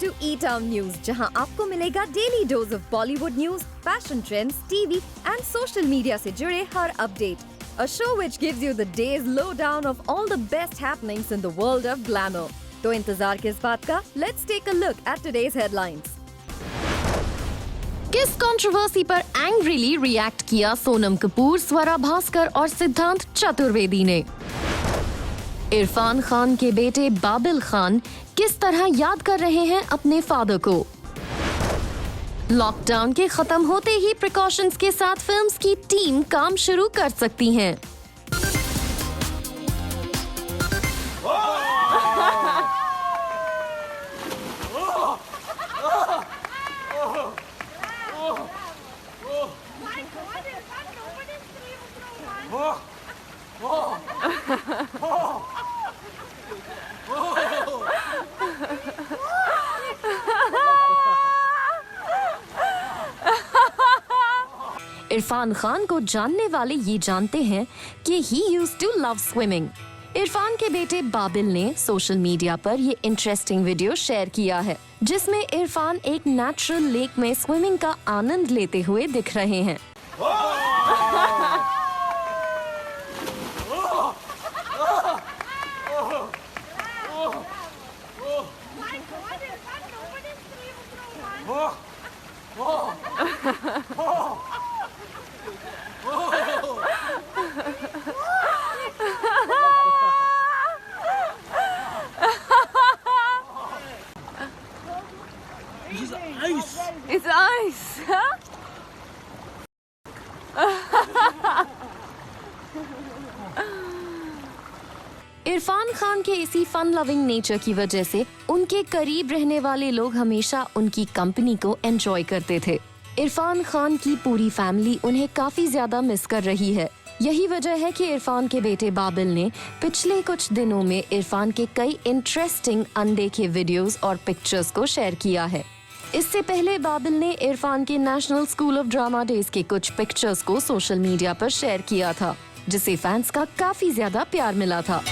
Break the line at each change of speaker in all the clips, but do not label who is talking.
to E-Town News, जहां आपको मिलेगा daily dose of Bollywood news, fashion trends, TV and social media से जुड़े हर update. A show which gives you the day's lowdown of all the best happenings in the world of glamour. तो इंतजार किस बात का? Let's take a look at today's headlines. किस controversy पर angrily react किया सोनम कपूर, स्वरा भास्कर और सिद्धांत चतुर्वेदी ने? इरफान खान के बेटे बाबिल खान किस तरह याद कर रहे हैं अपने फादर को? लॉकडाउन के खत्म होते ही प्रिकॉशंस के साथ फिल्म्स की टीम काम शुरू कर सकती हैं। इरफान खान को जानने वाले ये जानते हैं कि he used to love swimming. Irfan के बेटे बाबिल ने सोशल मीडिया पर ये इंटरेस्टिंग वीडियो शेयर किया है, जिसमें इरफान एक नेचुरल लेक में स्विमिंग का आनंद लेते हुए दिख रहे हैं।
It's ice. Huh?
Irfan Khan के इसी फन लविंग नेचर की वजह से उनके करीब रहने वाले लोग हमेशा उनकी कंपनी को एंजॉय करते थे। इरफान खान की पूरी फैमिली उन्हें काफी ज्यादा मिस कर रही है। यही वजह है कि इरफान के बेटे बाबिल ने पिछले कुछ दिनों में इरफान के कई इंटरेस्टिंग अनदेखे वीडियोस और पिक्चर्स को शेयर किया है। इससे पहले बाबिल ने इरफान के national school of drama days के कुछ पिक्चर्स को सोशल मीडिया पर शेयर किया था, जिसे फैंस का काफी ज्यादा प्यार मिला था।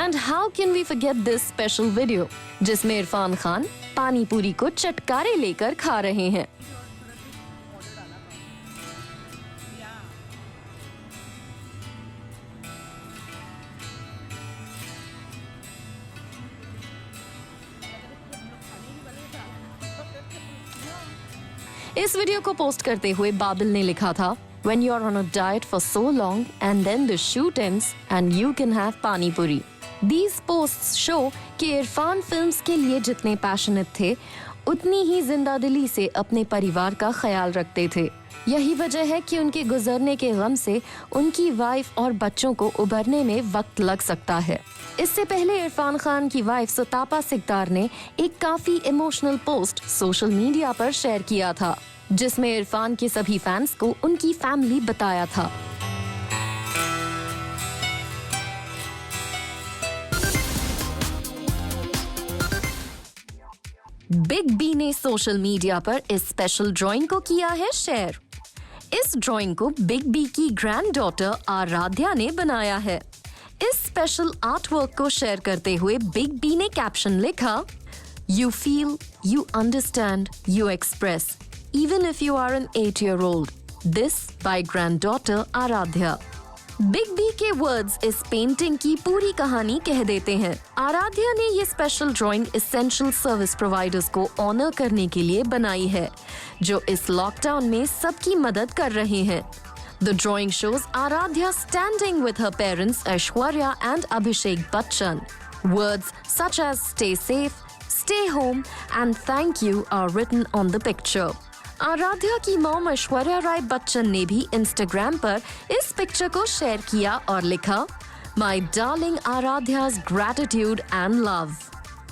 And how can we forget this special video, जिसमें इरफान खान पानी पूरी को चटकारे लेकर खा रहे हैं। इस वीडियो को पोस्ट करते हुए बाबिल ने लिखा था, When you're on a diet for so long and then the shoot ends and you can have pani puri. These posts show कि इरफान फिल्म्स के लिए जितने पैशनेट थे, उतनी ही जिंदादिली से अपने परिवार का ख्याल रखते थे। यही वजह है कि उनके गुजरने के गम से उनकी वाइफ और बच्चों को उभरने में वक्त लग सकता है। इससे पहले इरफान खान की वाइफ सुतापा सिकदार ने एक काफी इमोशनल पोस्ट सोशल मीडिया पर शेयर किया था, जिसमें इरफान के सभी फैंस को उनकी फैमिली बताया था। बिग बी ने सोशल मीडिया पर इस स्पेशल ड्राइंग को किया है शेयर। इस ड्राइंग को बिग बी की ग्रैंड डॉटर आराध्या ने बनाया है। इस स्पेशल आर्ट वर्क को शेयर करते हुए बिग बी ने कैप्शन लिखा, "You feel, you understand, you express, even if you are an 8-year-old. This by granddaughter Aradhya." Big B के वर्ड्स इस पेंटिंग की पूरी कहानी कह देते हैं। आराध्या ने ये special drawing essential service providers को ऑनर करने के लिए बनाई है, जो इस लॉकडाउन में सबकी मदद कर रहे हैं। The drawing shows Aradhya standing with her parents Aishwarya and Abhishek Bachchan. Words such as "stay safe," "stay home" and "thank you" are written on the picture. Aaradhya की मॉम ऐश्वर्या राय बच्चन ने भी इंस्टाग्राम पर इस पिक्चर को शेयर किया और लिखा, "My darling Aradhya's gratitude and love."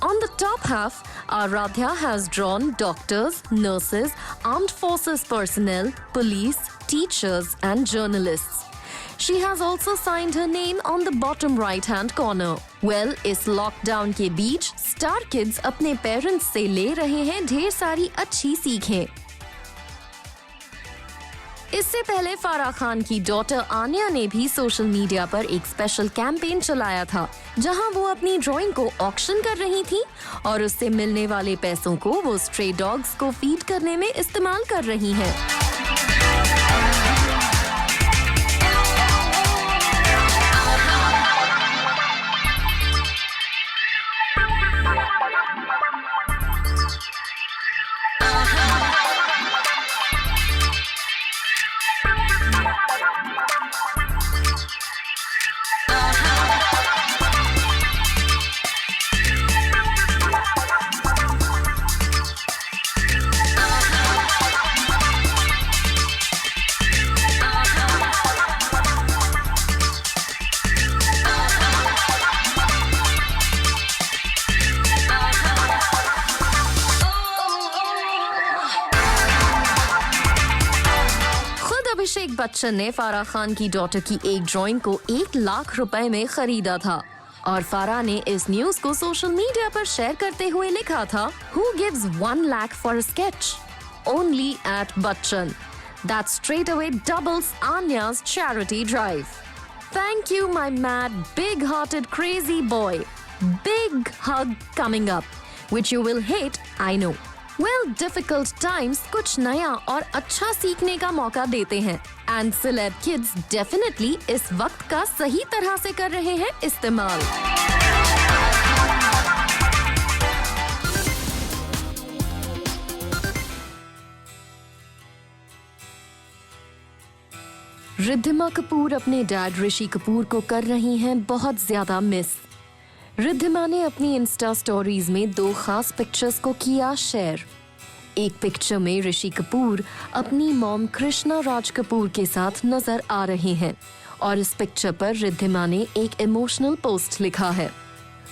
On the top half, Aradhya has drawn doctors, nurses, armed forces personnel, police, teachers and journalists. She has also signed her name on the bottom right-hand corner. Well, इस lockdown के बीच star kids अपने parents से ले रहे हैं ढेर सारी अच्छी सीखें। इससे पहले फराह खान की डॉटर आन्या ने भी सोशल मीडिया पर एक स्पेशल कैंपेन चलाया था, जहां वो अपनी ड्राइंग को ऑक्शन कर रही थी और उससे मिलने वाले पैसों को वो स्ट्रे डॉग्स को फीड करने में इस्तेमाल कर रही हैं। अभिषेक बच्चन ने फराह खान की डॉटर की एक ड्राइंग को 1 लाख रुपए में खरीदा था और फराह ने इस न्यूज को सोशल मीडिया पर शेयर करते हुए लिखा था, Who gives 1 lakh for a sketch? Only at Bachchan. That straight away doubles Anya's charity drive. Thank you, my mad, big-hearted, crazy boy. Big hug coming up, which you will hate, I know. Well, difficult times कुछ नया और अच्छा सीखने का मौका देते हैं and celeb kids definitely इस वक्त का सही तरह से कर रहे हैं इस्तेमाल। रिद्धिमा कपूर अपने डैड ऋषि कपूर को कर रही हैं बहुत ज्यादा मिस। रिद्धिमा ने अपनी इंस्टा स्टोरीज में 2 खास पिक्चर्स को किया शेयर। एक पिक्चर में ऋषि कपूर अपनी मॉम कृष्णा राज कपूर के साथ नजर आ रहे हैं और इस पिक्चर पर रिद्धिमा ने एक इमोशनल पोस्ट लिखा है,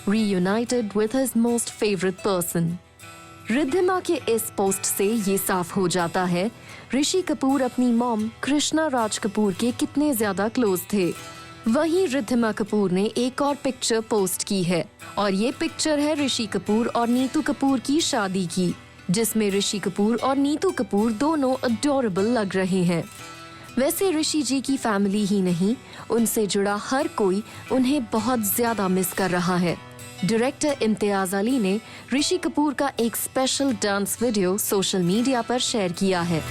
Reunited with his most favorite person। Riddhima के इस पोस्ट से ये साफ हो जाता है ऋषि कपूर अपनी मॉम कृष्णा राज कपूर के कितने ज्यादा क्लोज थे। वहीं रिद्धिमा कपूर ने एक और पिक्चर पोस्ट की है और ये पिक्चर है ऋषि कपूर और नीतू कपूर की शादी की, जिसमें ऋषि कपूर और नीतू कपूर दोनों अडोरेबल लग रहे हैं। वैसे ऋषि जी की फैमिली ही नहीं, उनसे जुड़ा हर कोई उन्हें बहुत ज्यादा मिस कर रहा है। डायरेक्टर इम्तियाज अली ने ऋषि कपूर का एक special dance video social media पर शेयर किया है।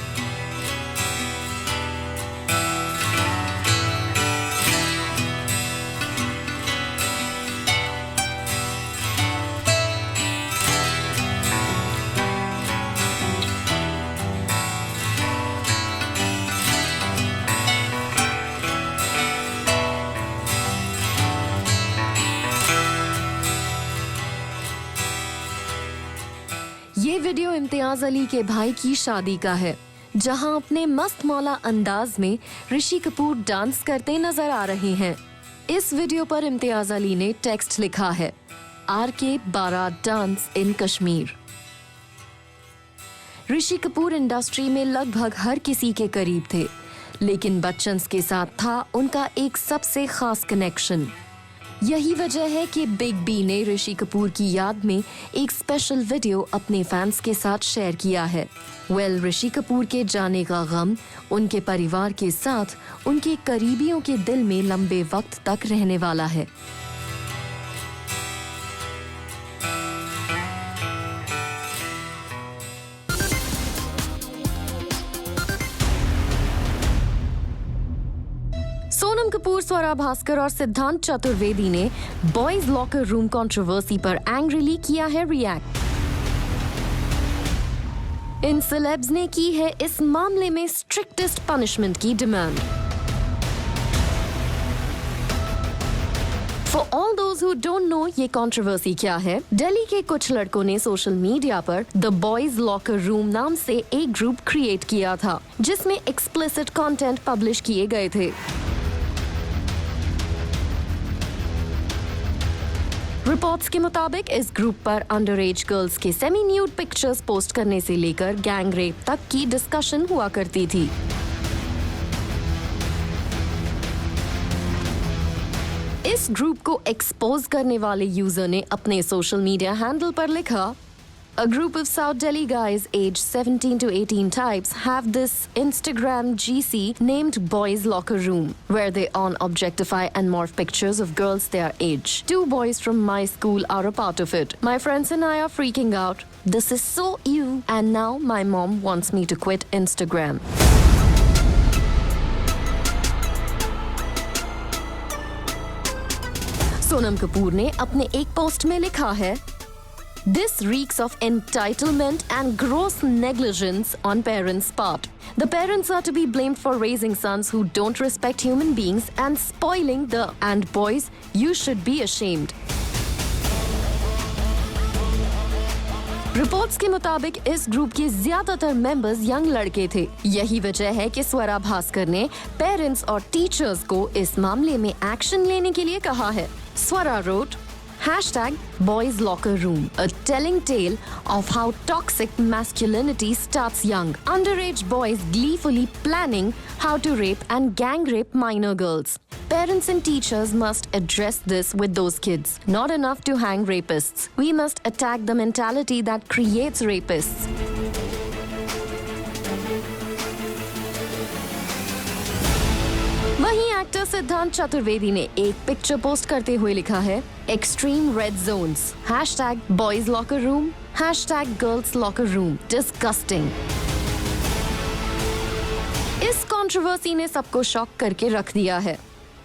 ये वीडियो इम्तियाज अली के भाई की शादी का है, जहां अपने मस्त मौला अंदाज में ऋषि कपूर डांस करते नजर आ रहे हैं। इस वीडियो पर इम्तियाज अली ने टेक्स्ट लिखा है, RK बारात डांस इन कश्मीर। ऋषि कपूर इंडस्ट्री में लगभग हर किसी के करीब थे, लेकिन बच्चन के साथ था उनका एक सबसे खास कनेक्शन। यही वजह है कि बिग बी ने ऋषि कपूर की याद में एक स्पेशल वीडियो अपने फैंस के साथ शेयर किया है। ऋषि कपूर के जाने का गम उनके परिवार के साथ उनके करीबियों के दिल में लंबे वक्त तक रहने वाला है। सोनम कपूर, स्वरा भास्कर और सिद्धांत चतुर्वेदी ने बॉयज लॉकर रूम कंट्रोवर्सी पर एंग्रीली किया है रिएक्ट। इन सेलेब्स ने की है इस मामले में स्ट्रिक्टेस्ट पनिशमेंट की demand. For all those who don't know ये कंट्रोवर्सी क्या है, दिल्ली के कुछ लड़कों ने सोशल मीडिया पर द बॉयज लॉकर रूम नाम से एक ग्रुप क्रिएट किया था, जिसमें एक्सप्लिसिट कंटेंट पब्लिश किए गए थे। रिपोर्ट्स के मुताबिक इस ग्रुप पर अंडर एज गर्ल्स के सेमी न्यूड पिक्चर्स पोस्ट करने से लेकर गैंग रेप तक की डिस्कशन हुआ करती थी। इस ग्रुप को एक्सपोज करने वाले यूजर ने अपने सोशल मीडिया हैंडल पर लिखा, A group of South Delhi guys aged 17 to 18 types have this Instagram GC named Boys Locker Room, where they on objectify and morph pictures of girls their age. 2 boys from my school are a part of it. My friends and I are freaking out. This is so ew. And now my mom wants me to quit Instagram. Sonam Kapoor ने अपने एक post में लिखा है, This reeks of entitlement and gross negligence on parents' part. The parents are to be blamed for raising sons who don't respect human beings and spoiling the. And boys, you should be ashamed. Reports के मुताबिक इस group के ज्यादातर members young लड़के थे। यही वजह है कि स्वरा भास्कर ने पेरेंट्स और टीचर्स को इस मामले में एक्शन लेने के लिए कहा है। स्वरा wrote, #Boys Locker Room, a telling tale of how toxic masculinity starts young. Underage boys gleefully planning how to rape and gang rape minor girls. Parents and teachers must address this with those kids. Not enough to hang rapists. We must attack the mentality that creates rapists. वहीं actor सिद्धांत चतुर्वेदी ने एक picture post करते हुए लिखा है, extreme red zones, #boys locker room, #girls locker room, disgusting. इस controversy ने सबको शॉक करके रख दिया है।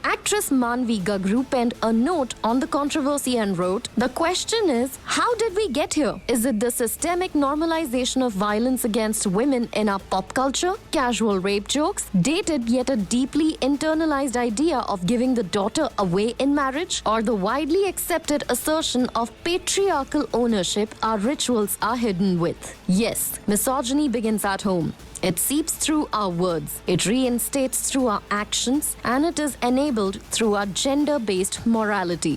Actress Manvi Gagru penned a note on the controversy and wrote, The question is, how did we get here? Is it the systemic normalization of violence against women in our pop culture? Casual rape jokes? Dated yet a deeply internalized idea of giving the daughter away in marriage? Or the widely accepted assertion of patriarchal ownership our rituals are hidden with? Yes, misogyny begins at home. It seeps through our words, it reinstates through our actions, and it is enabled through our gender-based morality.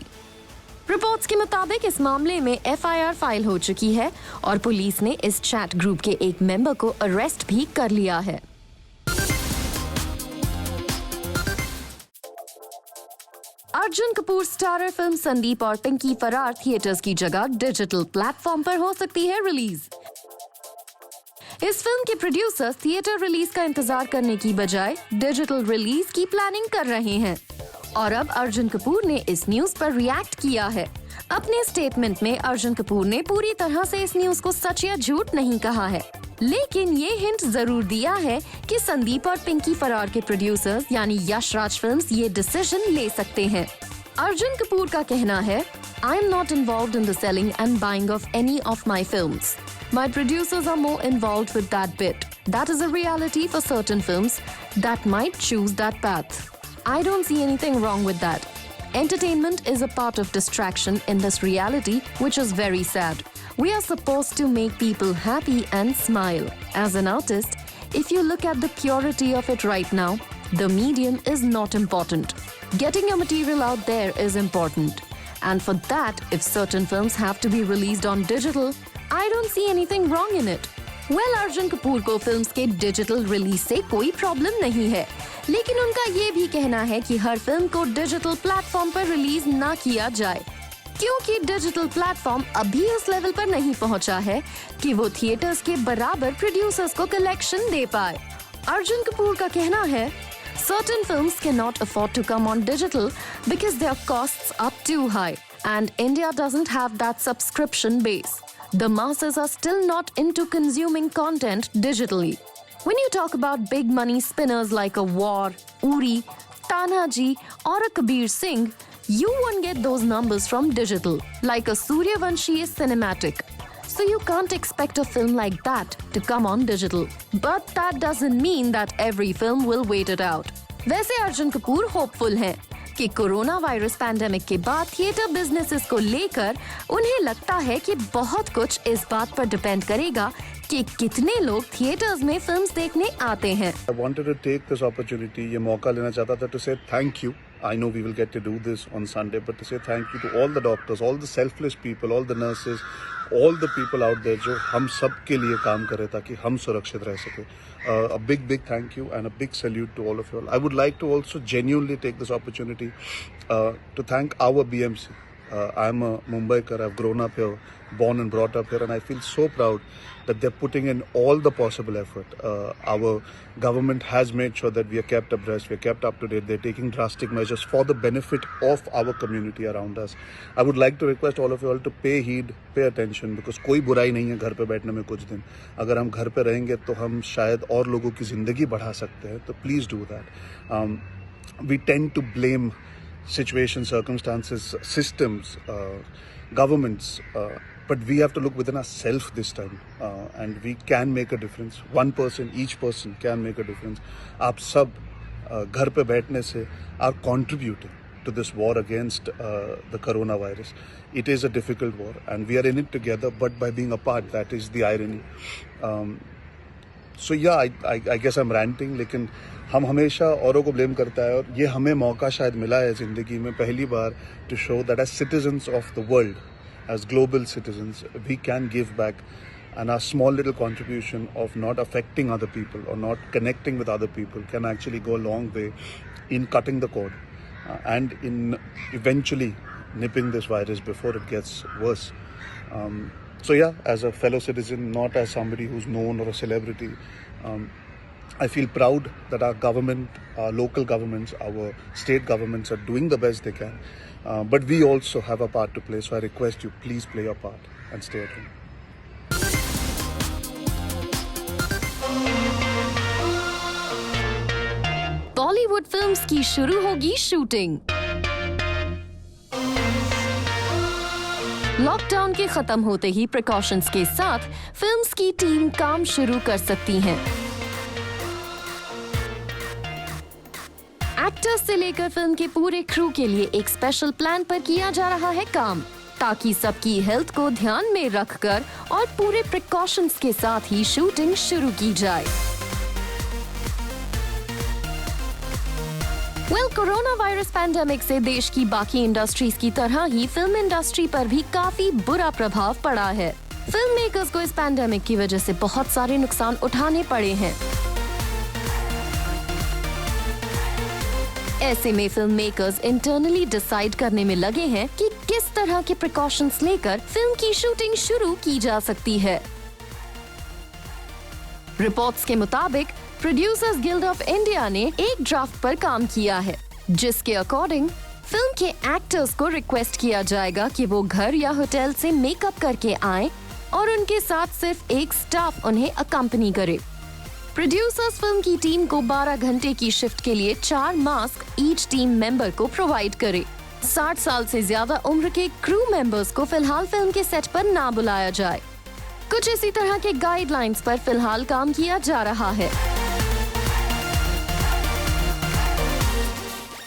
Reports के मुताबिक इस मामले में FIR file हो चुकी है और police ने इस चैट ग्रुप के एक मेंबर को अरेस्ट भी कर लिया है। अर्जुन कपूर स्टारर फिल्म संदीप और पिंकी फरार थिएटर्स की जगह डिजिटल प्लेटफॉर्म पर हो सकती है रिलीज। इस फिल्म के प्रोड्यूसर्स थिएटर रिलीज का इंतजार करने की बजाय डिजिटल रिलीज की प्लानिंग कर रहे हैं और अब अर्जुन कपूर ने इस न्यूज पर रिएक्ट किया है। अपने स्टेटमेंट में अर्जुन कपूर ने पूरी तरह से इस न्यूज को सच या झूठ नहीं कहा है, लेकिन ये हिंट जरूर दिया है कि संदीप और पिंकी फरार के प्रोड्यूसर्स यानी यश राज फिल्म्स ये डिसीजन ले सकते हैं। अर्जुन कपूर का कहना है, I am not involved in the selling and buying of any of my films. My producers are more involved with that bit. That is a reality for certain films that might choose that path. I don't see anything wrong with that. Entertainment is a part of distraction in this reality, which is very sad. We are supposed to make people happy and smile. As an artist, if you look at the purity of it right now, the medium is not important. Getting your material out there is important. And for that, if certain films have to be released on digital, I don't see anything wrong in it. Well, Arjun Kapoor को films के digital release से कोई problem नहीं है, लेकिन उनका ये भी कहना है कि हर फिल्म को डिजिटल प्लेटफॉर्म पर रिलीज ना किया जाए, क्योंकि डिजिटल प्लेटफॉर्म अभी उस लेवल पर नहीं पहुंचा है कि वो थिएटर्स के बराबर प्रोड्यूसर्स को कलेक्शन दे पाए। अर्जुन कपूर का कहना है, Certain films cannot afford to come on digital because their costs are too high, and India doesn't have that subscription base. The masses are still not into consuming content digitally. When you talk about big money spinners like a War, Uri, Tanaji, or a Kabir Singh, you won't get those numbers from digital. Like a Suryavanshi is cinematic. So you can't expect a film like that to come on digital. But that doesn't mean that every film will wait it out. वैसे Arjun Kapoor hopeful हैं कि corona virus pandemic के बाद theatre businesses को लेकर उन्हें लगता है कि बहुत कुछ इस बात पर डिपेंड करेगा कि कितने लोग थिएटर्स में फिल्म्स देखने आते हैं।
I wanted to take this opportunity, ये मौका लेना चाहता था to say thank you. I know we will get to do this on Sunday, but to say thank you to all the doctors, all the selfless people, all the nurses, all the people out there जो हम सब के लिए काम कर रहे ताकि हम सुरक्षित रह सके। A big thank you and a big salute to all of you all. I would like to also genuinely take this opportunity to thank our BMC. I'm a Mumbaikar. I've grown up here, born and brought up here, and I feel so proud that they're putting in all the possible effort. Our government has made sure that we are kept abreast, we are kept up to date. They're taking drastic measures for the benefit of our community around us. I would like to request all of you all to pay heed, pay attention, because कोई बुराई नहीं है घर पे बैठने में कुछ दिन. अगर हम घर पे रहेंगे तो हम शायद और लोगों की ज़िंदगी बढ़ा सकते हैं. तो please do that. We tend to blame situations, circumstances, systems, governments, but we have to look within ourselves this time, and we can make a difference. One person, each person can make a difference. आप सब घर पे बैठने से are contributing to this war against the coronavirus. It is a difficult war, and we are in it together, but by being apart, that is the irony. So yeah, I guess I'm ranting, लेकिन हम हमेशा औरों को blame करता है, और ये हमें मौका शायद मिला है ज़िंदगी में पहली बार to show that as citizens of the world, as global citizens, we can give back, and our small little contribution of not affecting other people or not connecting with other people can actually go a long way in cutting the cord and in eventually nipping this virus before it gets worse. So yeah, as a fellow citizen, not as somebody who's known or a celebrity, I feel proud that our government, our local governments, our state governments are doing the best they can. But we also have a part to play. So I request you, please play your part and stay at home.
Bollywood films की शुरू होगी shooting. Lockdown के खत्म होते ही precautions के साथ films की team काम शुरू कर सकती हैं. एक्टर्स से लेकर फिल्म के पूरे क्रू के लिए एक स्पेशल प्लान पर किया जा रहा है काम, ताकि सबकी हेल्थ को ध्यान में रखकर और पूरे प्रिकॉशंस के साथ ही शूटिंग शुरू की जाए. कोरोना वायरस पैंडेमिक से देश की बाकी इंडस्ट्रीज की तरह ही फिल्म इंडस्ट्री पर भी काफी बुरा प्रभाव पड़ा है. फिल्म मेकर्स को इस पैंडेमिक की वजह से बहुत सारे नुकसान उठाने पड़े हैं. ऐसे में फिल्म मेकर्स इंटरनली डिसाइड करने में लगे हैं कि किस तरह के प्रिकॉशंस लेकर फिल्म की शूटिंग शुरू की जा सकती है. रिपोर्ट्स के मुताबिक प्रोड्यूसर्स गिल्ड ऑफ इंडिया ने एक ड्राफ्ट पर काम किया है, जिसके अकॉर्डिंग फिल्म के एक्टर्स को रिक्वेस्ट किया जाएगा कि वो घर या होटल से मेकअप करके आएं और उनके साथ सिर्फ एक स्टाफ उन्हें अकम्पनी करे. प्रोड्यूसर्स फिल्म की टीम को 12 घंटे की शिफ्ट के लिए 4 मास्क ईच टीम मेंबर को प्रोवाइड करे. 60 साल से ज्यादा उम्र के क्रू मेंबर्स को फिलहाल फिल्म के सेट पर ना बुलाया जाए. कुछ इसी तरह के गाइडलाइंस पर फिलहाल काम किया जा रहा है.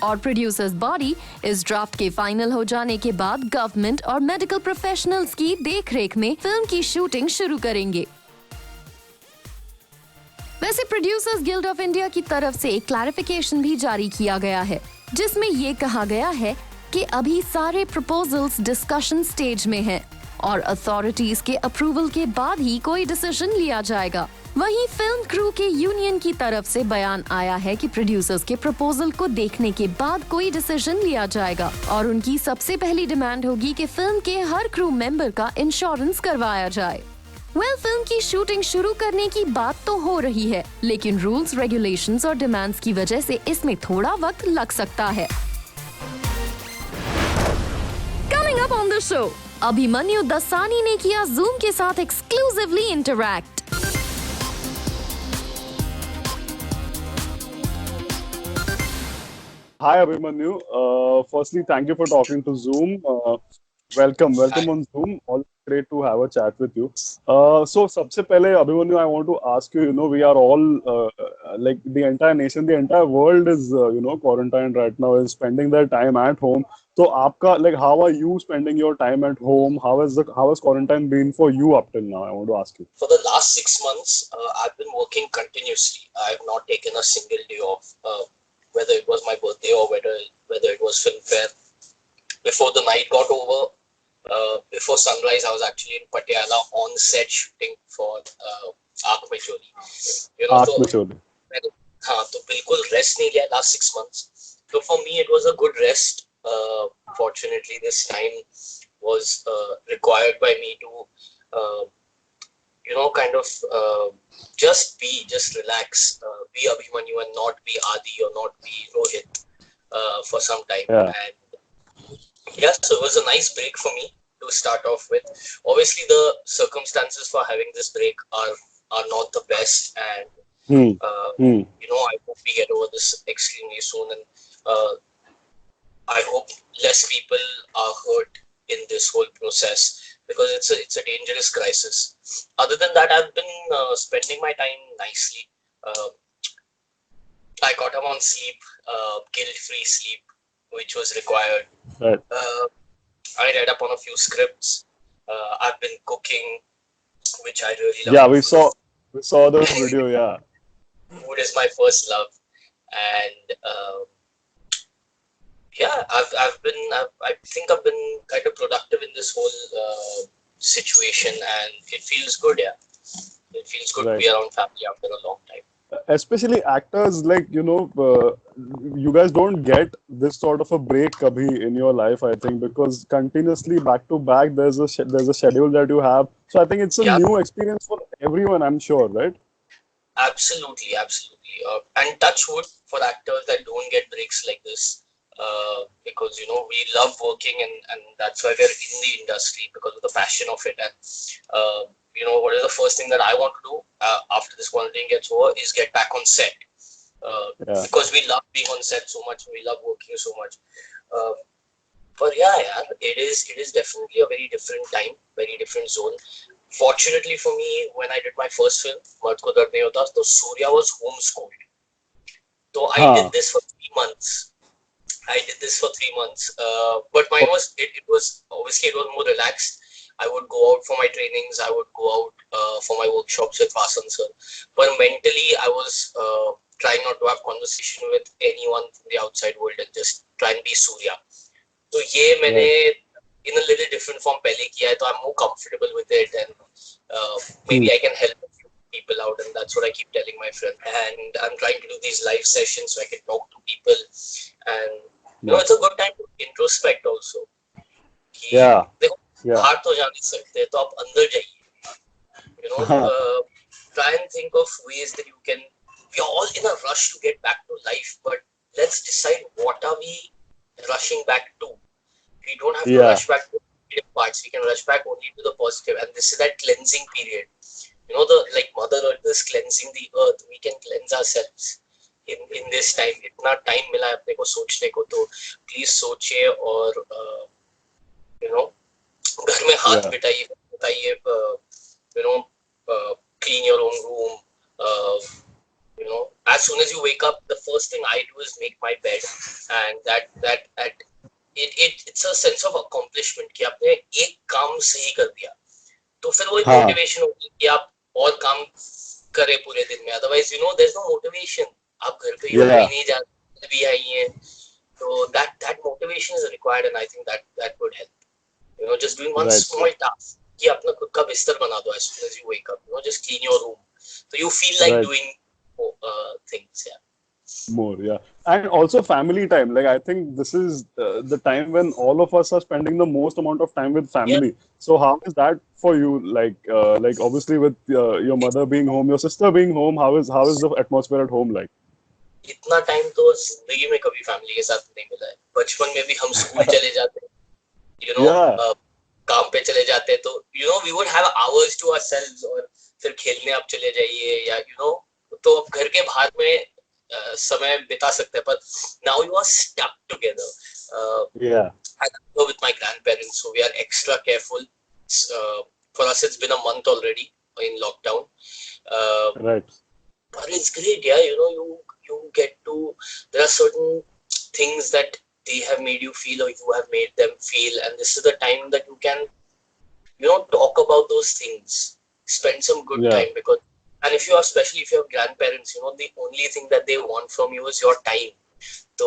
और प्रोड्यूसर्स बॉडी इस ड्राफ्ट के फाइनल हो जाने के बाद गवर्नमेंट और मेडिकल प्रोफेशनल्स की देखरेख में फिल्म की शूटिंग शुरू करेंगे. वैसे प्रोड्यूसर्स गिल्ड ऑफ इंडिया की तरफ से एक क्लैरिफिकेशन भी जारी किया गया है, जिसमें ये कहा गया है कि अभी सारे प्रपोजल्स डिस्कशन स्टेज में हैं और अथॉरिटीज के अप्रूवल के बाद ही कोई डिसीजन लिया जाएगा. वहीं फिल्म क्रू के यूनियन की तरफ से बयान आया है कि प्रोड्यूसर्स के प्रपोजल को देखने के बाद कोई डिसीजन लिया जाएगा और उनकी सबसे पहली डिमांड होगी कि फिल्म के हर क्रू मेंबर का इंश्योरेंस करवाया जाए. फिल्म की शूटिंग शुरू करने की बात तो हो रही है, लेकिन रूल्स, रेगुलेशंस और डिमांड्स की वजह से इसमें थोड़ा वक्त लग सकता है. Coming up on the show, Abhimanyu Dassani ने किया जूम के साथ exclusively interact.
Hi Abhimanyu. Firstly, thank you for talking to Zoom. Welcome on Zoom. All great to have a chat with you. So, सबसे पहले Abhimanyu, I want to ask you. We are all like the entire nation, the entire world is quarantined right now, is spending their time at home. So, आपका how are you spending your time at home? How has quarantine been for you up till now? I want to ask you.
For the last 6 months, I've been working continuously. I have not taken a single day off. Whether it was my birthday or whether it was Filmfare. Before the night got over, before sunrise, I was actually in Patiala on set shooting for Aakh Mein Choli.
Aakh Mein Choli.
तो बिल्कुल rest नहीं लिया last 6 months. So for me, it was a good rest. Fortunately, this time was required by me to, kind of just relax, be Abhimanyu and not be Adi or not be Rohit for some time.
Yeah.
And yeah, so it was a nice break for me to start off with. Obviously, the circumstances for having this break are not the best, and I hope we get over this extremely soon, and I hope less people are hurt in this whole process, because it's a dangerous crisis. Other than that, I've been spending my time nicely. I got up on sleep, guilt-free sleep, which was required.
Right.
I read up on a few scripts. I've been cooking, which I really love.
Yeah, we saw the video. Yeah.
Food is my first love, and I think I've been kind of productive in this whole situation, and it feels good. Yeah, it feels good to be around family after a long time.
Especially actors, like, you guys don't get this sort of a break kabhi in your life, I think, because continuously back to back there's a schedule that you have. So I think it's a new experience for everyone, I'm sure, right?
Absolutely. And touch wood for actors that don't get breaks like this, because we love working, and that's why we're in the industry, because of the passion of it. And what is the first thing that I want to do after this quarantine gets over is get back on set, because we love being on set so much, we love working so much. But it is definitely a very different time, very different zone. Fortunately for me, when I did my first film, Mard Ko Dard Nahi Hota, so Surya was homeschooled. So I did this for 3 months. But mine was, it was more relaxed. I would go out for my trainings. I would go out for my workshops with Vasan sir. But mentally, I was trying not to have conversation with anyone from the outside world and just try and be Surya. So ye maine in a little different form pehle kiya hai, so I'm more comfortable with it, and maybe I can help a few people out, and that's what I keep telling my friend. And I'm trying to do these live sessions so I can talk to people, and it's a good time to introspect also. बाहर तो जा नहीं सकते, तो आप अंदर जाइए, try and think of ways that you can. We're all in a rush to get back to life, but let's decide what are we rushing back to. We don't have to rush back to the negative parts. We can rush back only to the positive, and this is that cleansing period. Like Mother Earth is cleansing the earth. We can cleanse ourselves in this time. इतना time मिला है अपने को सोचने को, तो please सोचिए और घर में हाथ बिठाइए, clean your own room. As soon as you wake up, the first thing I do is make my bed, and it's a sense of accomplishment कि आपने एक काम सही कर दिया, तो फिर वही मोटिवेशन होगी कि आप और काम करें पूरे दिन में. Otherwise, there's no motivation. आप घर पे नहीं जाते, भी आई हैं, so that motivation is required, and I think that would help. Just doing one small task कि अपना खुद का बिस्तर बना दो as soon as you wake up. Just clean your room, so you feel like doing things.
More, and also family time. Like, I think this is the time when all of us are spending the most amount of time with family. So how is that for you? Like obviously with your mother being home, your sister being home, how is the atmosphere at home like?
इतना time तो जिंदगी में कभी family के साथ नहीं मिला है. बचपन में भी हम स्कूल चले जाते, काम पे चले जाते, तो we would have hours to ourselves, और फिर खेलने आप चले जाइए, या तो अब घर के बाहर में समय बिता सकते हैं, but now you are stuck together. I go with my grandparents, so we are extra careful. For us, it's been a month already in lockdown. But it's great, you get to. There are certain things that they have made you feel, or you have made them feel, and this is the time that you can, talk about those things, spend some good time, because. And especially if you have grandparents, the only thing that they want from you is your time. So,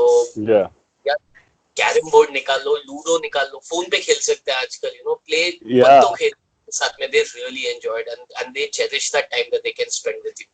carrom board निकाल लो, ludo निकाल लो, phone पे खेल सकते हैं आजकल, play बच्चों खेल साथ में, they really enjoyed, and they cherish that time that they can spend with you.